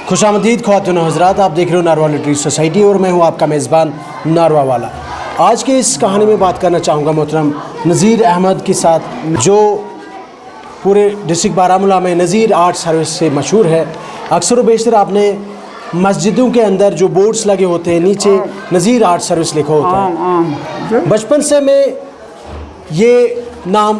खुशामदीद ख्वातीन हज़रात, आप देख रहे हो नारवा लिटरेरी सोसाइटी और मैं हूं आपका मेज़बान नारवा वाला। आज के इस कहानी में बात करना चाहूँगा मोहतरम नज़ीर अहमद के साथ, जो पूरे डिस्ट्रिक्ट बारामूला में नज़ीर आर्ट सर्विस से मशहूर है। अक्सर व बेशतर आपने मस्जिदों के अंदर जो बोर्ड्स लगे होते हैं नीचे नज़ीर आर्ट सर्विस लिखा होता है। बचपन से मैं ये नाम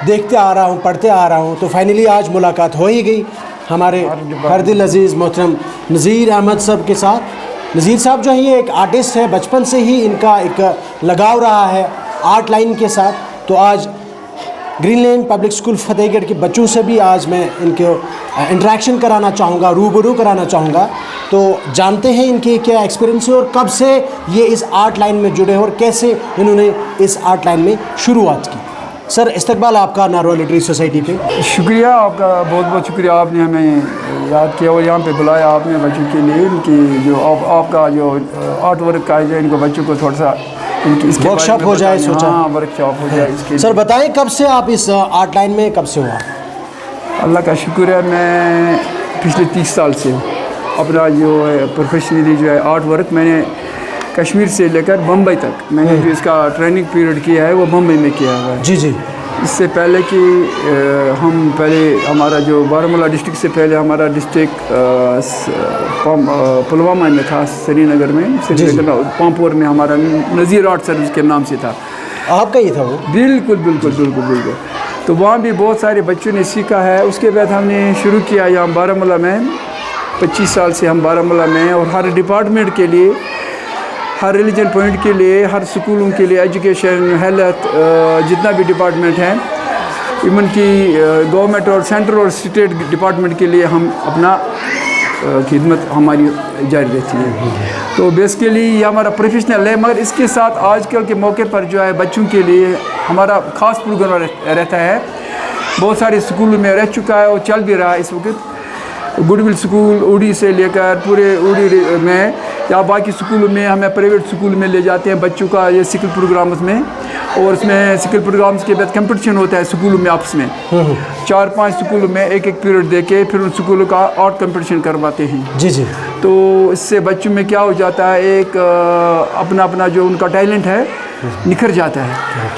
देखते आ रहा हूँ, पढ़ते आ रहा हूँ, तो फाइनली आज मुलाकात हो ही गई हमारे हर दिल अजीज़ मोहतरम नज़ीर अहमद साहब के साथ। नज़ीर साहब जो है ये एक आर्टिस्ट है, बचपन से ही इनका एक लगाव रहा है आर्ट लाइन के साथ। तो आज ग्रीन लेन पब्लिक स्कूल फतेहगढ़ के बच्चों से भी आज मैं इनको इंटरेक्शन कराना चाहूँगा, रूबरू कराना चाहूँगा। तो जानते हैं इनके क्या एक्सपीरियंस है और कब से ये इस आर्ट लाइन में जुड़े और कैसे इन्होंने इस आर्ट लाइन में शुरुआत की। सर, इस्तकबाल आपका नारवा लिटरेरी सोसाइटी पे। शुक्रिया आपका, बहुत बहुत शुक्रिया, आपने हमें याद किया और यहाँ पे बुलाया आपने बच्चों के लिए। इनकी जो आपका जो आर्ट वर्क का है, इनको बच्चों को थोड़ा सा वर्कशॉप हो जाए, सोचा। हाँ, वर्कशॉप हो जाए इसके। सर बताएं कब से आप इस आर्ट लाइन में कब से हुआ? अल्लाह का शुक्र है, मैं पिछले 30 साल से अपना जो है प्रोफेशनली जो है आर्ट वर्क मैंने कश्मीर से लेकर बम्बई तक मैंने जो इसका ट्रेनिंग पीरियड किया है वो बम्बई में किया हुआ है। जी जी। इससे पहले कि हम पहले हमारा जो बारामूला डिस्ट्रिक्ट से पहले हमारा डिस्ट्रिक्ट पुलवामा में था, श्रीनगर में, पामपुर में हमारा नज़ीर आर्ट सर्विस के नाम से था। आपका ही था वो? बिल्कुल बिल्कुल बिल्कुल बिल्कुल। तो वहाँ भी बहुत सारे बच्चों ने सीखा है। उसके बाद हमने शुरू किया यहाँ बारामूला में। 25 साल से हम बारामूला में हैं और हर डिपार्टमेंट के लिए, हर रिलीजन पॉइंट के लिए, हर स्कूलों के लिए, एजुकेशन, हेल्थ, जितना भी डिपार्टमेंट हैं, इवन की गवर्नमेंट और सेंट्रल और स्टेट डिपार्टमेंट के लिए हम अपना खिदमत हमारी जारी रहती है। तो बेसिकली ये हमारा प्रोफेशनल है, मगर इसके साथ आजकल के मौके पर जो है बच्चों के लिए हमारा ख़ास प्रोग्राम रहता है। बहुत सारे स्कूलों में रह चुका है और चल भी रहा है इस वक्त। गुडविल स्कूल उड़ी से लेकर पूरे उड़ी में या बाकी स्कूलों में, हमें प्राइवेट स्कूल में ले जाते हैं बच्चों का ये स्किल प्रोग्राम्स में। और इसमें स्किल प्रोग्राम्स के बाद कंपटीशन होता है स्कूलों में आपस में। 4-5 स्कूलों में एक एक पीरियड दे के फिर उन स्कूलों का आर्ट कंपटीशन करवाते हैं। जी जी। तो इससे बच्चों में क्या हो जाता है, एक अपना अपना जो उनका टैलेंट है निखर जाता है,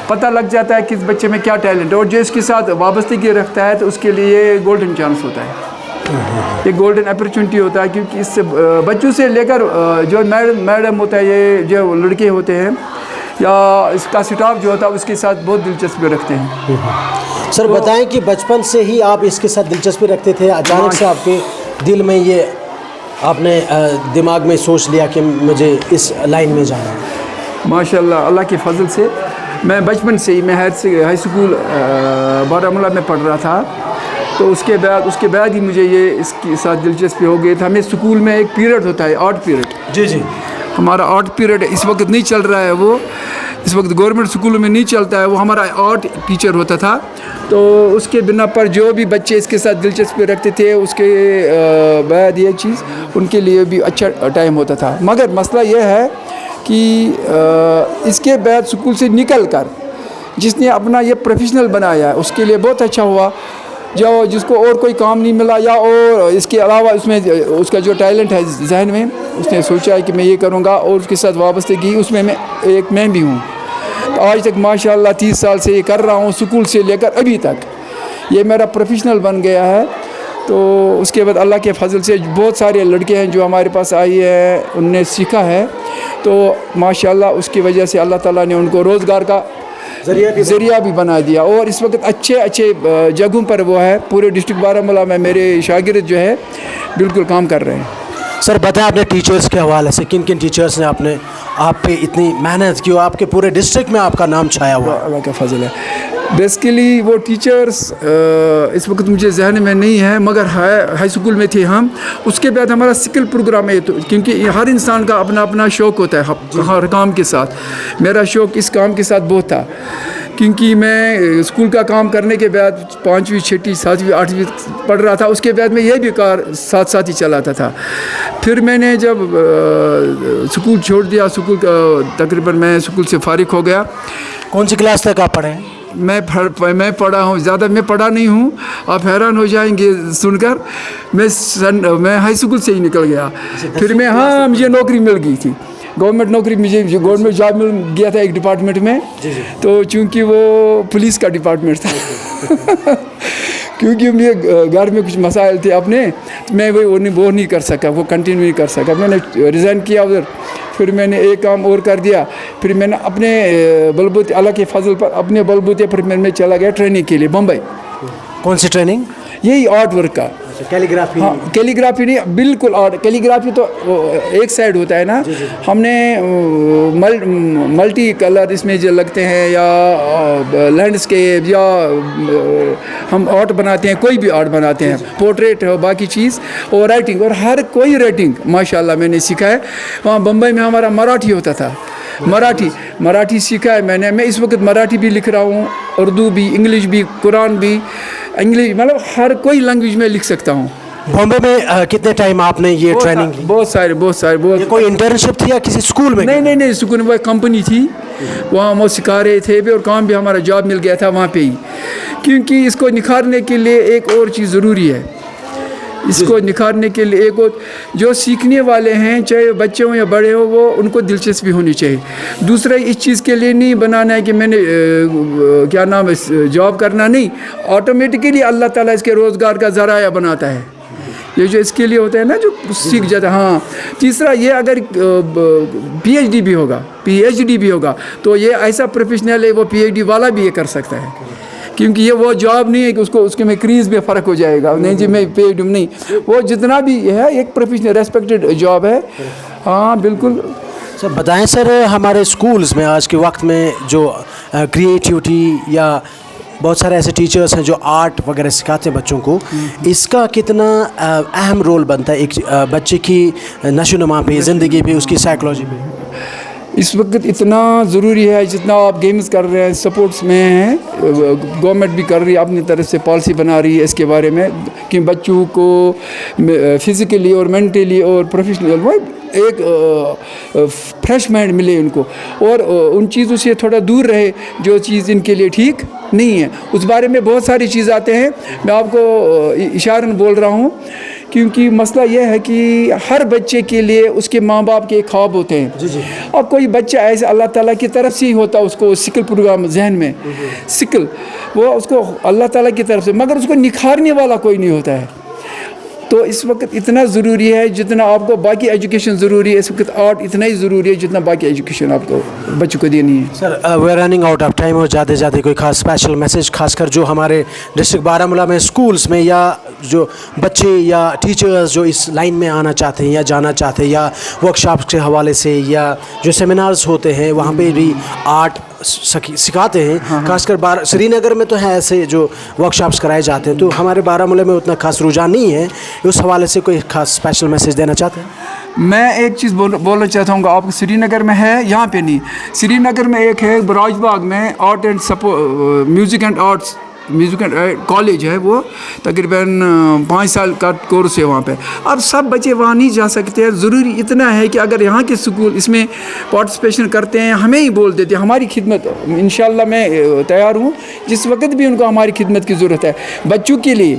पता लग जाता है किस बच्चे में क्या टैलेंट है। और जो इसके साथ वाबस्तगी रखता है तो उसके लिए गोल्डन चांस होता है, ये गोल्डन अपॉर्चुनिटी होता है। क्योंकि इससे बच्चों से लेकर जो मैडम होता है, ये जो लड़के होते हैं या इसका स्टाफ जो होता है उसके साथ बहुत दिलचस्पी रखते हैं। सर बताएं कि बचपन से ही आप इसके साथ दिलचस्पी रखते थे, अचानक से आपके दिल में ये आपने दिमाग में सोच लिया कि मुझे इस लाइन में जाना है? माशाल्लाह, अल्लाह के फजल से मैं बचपन से ही, मैं हाई स्कूल बारामूला में पढ़ रहा था। तो उसके बाद ही मुझे ये इसके साथ दिलचस्पी हो गई था। हमें स्कूल में एक पीरियड होता है, आर्ट पीरियड। जी जी। हमारा आर्ट पीरियड इस वक्त नहीं चल रहा है, वो इस वक्त गवर्नमेंट स्कूलों में नहीं चलता है, वो हमारा आर्ट टीचर होता था। तो उसके बिना पर जो भी बच्चे इसके साथ दिलचस्पी रखते थे, उसके बाद ये चीज़ उनके लिए भी अच्छा टाइम होता था। मगर मसला ये है कि इसके बाद स्कूल से निकल कर जिसने अपना ये प्रोफेशनल बनाया है उसके लिए बहुत अच्छा हुआ। जो जिसको और कोई काम नहीं मिला या और इसके अलावा उसमें उसका जो टैलेंट है जहन में, उसने सोचा है कि मैं ये करूँगा और उसके साथ वाबस्तगी उसमें मैं भी हूँ। तो आज तक माशाल्लाह 30 साल से ये कर रहा हूँ, स्कूल से लेकर अभी तक ये मेरा प्रोफेशनल बन गया है। तो उसके बाद अल्लाह के फजल से बहुत सारे लड़के हैं जो हमारे पास आई है, उनने सीखा है। तो माशाल्लाह उसकी वजह से अल्लाह ताला ने उनको रोज़गार का ज़रिया भी बना दिया। और इस वक्त अच्छे जगहों पर वो है, पूरे डिस्ट्रिक्ट बारामूला में मेरे शागिर्द जो है बिल्कुल काम कर रहे हैं। सर बताएं अपने टीचर्स के हवाले से, किन किन टीचर्स ने आप पे इतनी मेहनत की, आपके पूरे डिस्ट्रिक्ट में आपका नाम छाया हुआ? अल्लाह का फजल है। बेसिकली वो टीचर्स इस वक्त मुझे जहन में नहीं है, मगर हाई स्कूल में थे हम। उसके बाद हमारा स्किल प्रोग्राम है, तो क्योंकि हर इंसान का अपना अपना शौक़ होता है हर काम के साथ। मेरा शौक़ इस काम के साथ बहुत था, क्योंकि मैं स्कूल का काम करने के बाद 5वीं 6वीं 7वीं 8वीं पढ़ रहा था। उसके बाद मैं ये भी कार साथ ही चलाता था। फिर मैंने जब स्कूल छोड़ दिया, स्कूल का तकरीबन मैं स्कूल से फारिग हो गया। कौन सी क्लास तक आप पढ़े हैं? मैं पढ़ा हूँ, ज़्यादा मैं पढ़ा नहीं हूँ, आप हैरान हो जाएंगे सुनकर। मैं हाई स्कूल से ही निकल गया, फिर मैं हाँ मुझे नौकरी मिल गई थी, गवर्नमेंट नौकरी, मुझे गवर्नमेंट जॉब मिल गया था एक डिपार्टमेंट में। तो चूँकि वो पुलिस का डिपार्टमेंट था क्योंकि मुझे घर में कुछ मसाइल थे अपने, तो मैं वो नहीं कर सका, वो कंटिन्यू नहीं कर सका, मैंने रिज़ाइन किया उधर। फिर मैंने एक काम और कर दिया, फिर मैंने अपने बलबूते, अल्लाह के फजल पर अपने बलबूते फिर मैं चला गया ट्रेनिंग के लिए बम्बई। कौन सी ट्रेनिंग? यही आर्ट वर्क का। कैलीग्राफी? हाँ, कैलीग्राफी नहीं, बिल्कुल आर्ट। कैलीग्राफी तो एक साइड होता है ना, हमने मल्टी कलर इसमें जो लगते हैं, या लैंडस्केप, या हम आर्ट बनाते हैं, कोई भी आर्ट बनाते हैं, पोर्ट्रेट हो, बाकी चीज़, और राइटिंग, और हर कोई राइटिंग माशाल्लाह मैंने सीखा है। वहाँ बम्बई में हमारा मराठी होता था, मराठी सीखा है मैंने। मैं इस वक्त मराठी भी लिख रहा हूँ, उर्दू भी, इंग्लिश भी, कुरान भी, इंग्लिश, मतलब हर कोई लैंग्वेज में लिख सकता हूँ। बॉम्बे में कितने टाइम आपने ये ट्रेनिंग ली? बहुत सारे। कोई इंटर्नशिप थी या किसी स्कूल में? नहीं, स्कूल में कंपनी थी, वहाँ वो सिखा रहे थे भी, और काम भी हमारा जॉब मिल गया था वहाँ पे ही। क्योंकि इसको निखारने के लिए एक और चीज़ ज़रूरी है, इसको निखारने के लिए एक और, जो सीखने वाले हैं चाहे बच्चे हों या बड़े हों, वो उनको दिलचस्पी होनी चाहिए। दूसरा, इस चीज़ के लिए नहीं बनाना है कि मैंने क्या नाम है जॉब करना, नहीं, ऑटोमेटिकली अल्लाह ताला इसके रोज़गार का ज़राया बनाता है। ये जो इसके लिए होता है ना, जो सीख जाता है। हाँ, तीसरा ये, अगर पीएचडी भी होगा तो ये ऐसा प्रोफेशनल है, वो पीएचडी वाला भी ये कर सकता है। क्योंकि ये वो जॉब नहीं है कि उसके में क्रीज में फ़र्क हो जाएगा, नहीं जी मैं पेड नहीं, वो जितना भी है एक प्रोफेशनल रेस्पेक्टेड जॉब है। हाँ बिल्कुल। सर बताएं सर, हमारे स्कूल्स में आज के वक्त में जो क्रिएटिविटी, या बहुत सारे ऐसे टीचर्स हैं जो आर्ट वगैरह सिखाते हैं बच्चों को, इसका कितना अहम रोल बनता है एक बच्चे की नशोनुमा पे, ज़िंदगी पे, उसकी साइकोलॉजी पे? इस वक्त इतना ज़रूरी है, जितना आप गेम्स कर रहे हैं, स्पोर्ट्स में हैं, गवर्नमेंट भी कर रही है अपनी तरफ से, पॉलिसी बना रही है इसके बारे में कि बच्चों को फिज़िकली और मेंटली और प्रोफेशनल एक फ्रेश माइंड मिले उनको, और उन चीज़ों से थोड़ा दूर रहे जो चीज़ इनके लिए ठीक नहीं है। उस बारे में बहुत सारी चीज़ आते हैं, मैं आपको इशारन बोल रहा हूँ। क्योंकि मसला यह है कि हर बच्चे के लिए उसके माँ बाप के ख्वाब होते हैं। और कोई बच्चा ऐसे अल्लाह ताला की तरफ से ही होता है, उसको सिकल प्रोग्राम जहन में, सिकल वो उसको अल्लाह ताला की तरफ से, मगर उसको निखारने वाला कोई नहीं होता है। तो इस वक्त इतना ज़रूरी है जितना आपको बाकी एजुकेशन ज़रूरी है, इस वक्त आर्ट इतना ही ज़रूरी है जितना बाकी एजुकेशन आपको बच्चों को देनी है। Sir we are running out of time, और जाते कोई खास स्पेशल मैसेज, खासकर जो हमारे डिस्ट्रिक्ट बारामूला में स्कूल्स में, या जो बच्चे या टीचर्स जो इस लाइन में आना चाहते हैं या जाना चाहते हैं, या वर्कशॉप के हवाले से, या जो सेमिनार्स होते हैं वहाँ पे भी आर्ट सिखाते हैं, खासकर श्रीनगर में तो है ऐसे जो वर्कशॉप्स कराए जाते हैं, तो हमारे बारामूला में उतना खास रुझान नहीं है, उस हवाले से कोई खास स्पेशल मैसेज देना चाहते हैं? मैं एक चीज़ बोलना चाहता हूँ, आप श्रीनगर में है, यहाँ पे नहीं, श्रीनगर में एक है बराजबाग में art and music and arts college है, वो तकरीबन 5 साल का कोर्स है वहाँ पे। अब सब बच्चे वहाँ नहीं जा सकते हैं, ज़रूरी इतना है कि अगर यहाँ के स्कूल इसमें पार्टिसिपेशन करते हैं, हमें ही बोल देते हैं, हमारी खिदमत इंशाल्लाह मैं तैयार हूँ, जिस वक्त भी उनको हमारी खिदमत की ज़रूरत है बच्चों के लिए।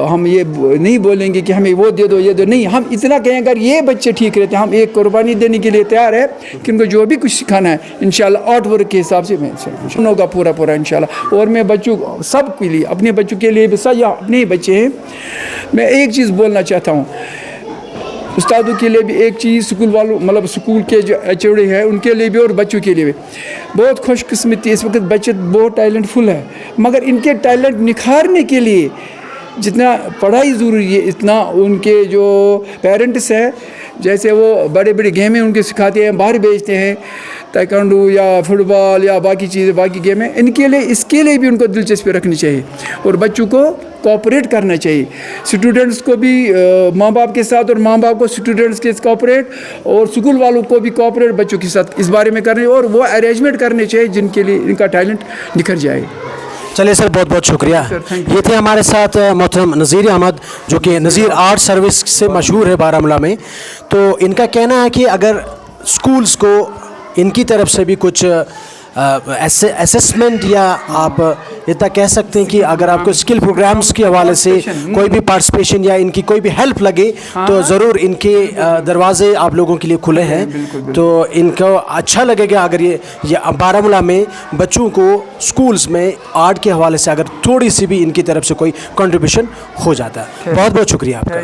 हम ये नहीं बोलेंगे कि हमें वो दे दो ये दो, नहीं, हम इतना कहें अगर ये बच्चे ठीक रहते हैं, हम एक कुर्बानी देने के लिए तैयार है कि उनको जो भी कुछ सिखाना है इंशाल्लाह आर्ट वर्क के हिसाब से मैं होगा पूरा इंशाल्लाह। और मैं बच्चों सब के लिए, अपने बच्चों के लिए भी, सब या अपने ही बच्चे हैं, मैं एक चीज़ बोलना चाहता हूँ उस्तादों के लिए भी एक चीज़, स्कूल वालों मतलब स्कूल के जो एचओडी है उनके लिए भी और बच्चों के लिए भी बहुत खुशकिस्मती। इस वक्त बच्चे बहुत टैलेंटफुल है, मगर इनके टैलेंट निखारने के लिए जितना पढ़ाई ज़रूरी है, इतना उनके जो पेरेंट्स हैं, जैसे वो बड़े बड़े गेमें उनके सिखाते हैं, बाहर भेजते हैं, ताइक्वांडो या फुटबॉल या बाकी चीज़ें, बाकी गेमें, इनके लिए इसके लिए भी उनको दिलचस्पी रखनी चाहिए और बच्चों को कोऑपरेट करना चाहिए। स्टूडेंट्स को भी माँ बाप के साथ, और माँ बाप को स्टूडेंट्स के कोऑपरेट, और स्कूल वालों को भी कोऑपरेट बच्चों के साथ इस बारे में करने, और वो अरेंजमेंट करने चाहिए जिनके लिए इनका टैलेंट निखर जाए। चलिए सर, बहुत बहुत शुक्रिया। ये थे हमारे साथ मोहतरम नज़ीर अहमद, जो कि नज़ीर आर्ट सर्विस से मशहूर है बारामूला में। तो इनका कहना है कि अगर स्कूल्स को इनकी तरफ से भी कुछ असेसमेंट या आप इतना कह सकते हैं कि अगर आपको स्किल प्रोग्राम्स के हवाले से कोई भी पार्टिसिपेशन या इनकी कोई भी हेल्प लगे तो ज़रूर इनके दरवाजे आप लोगों के लिए खुले हैं। तो इनको अच्छा लगेगा अगर ये बारामूला में बच्चों को स्कूल्स में आर्ट के हवाले से अगर थोड़ी सी भी इनकी तरफ से कोई कंट्रीब्यूशन हो जाता है। बहुत बहुत शुक्रिया आपका।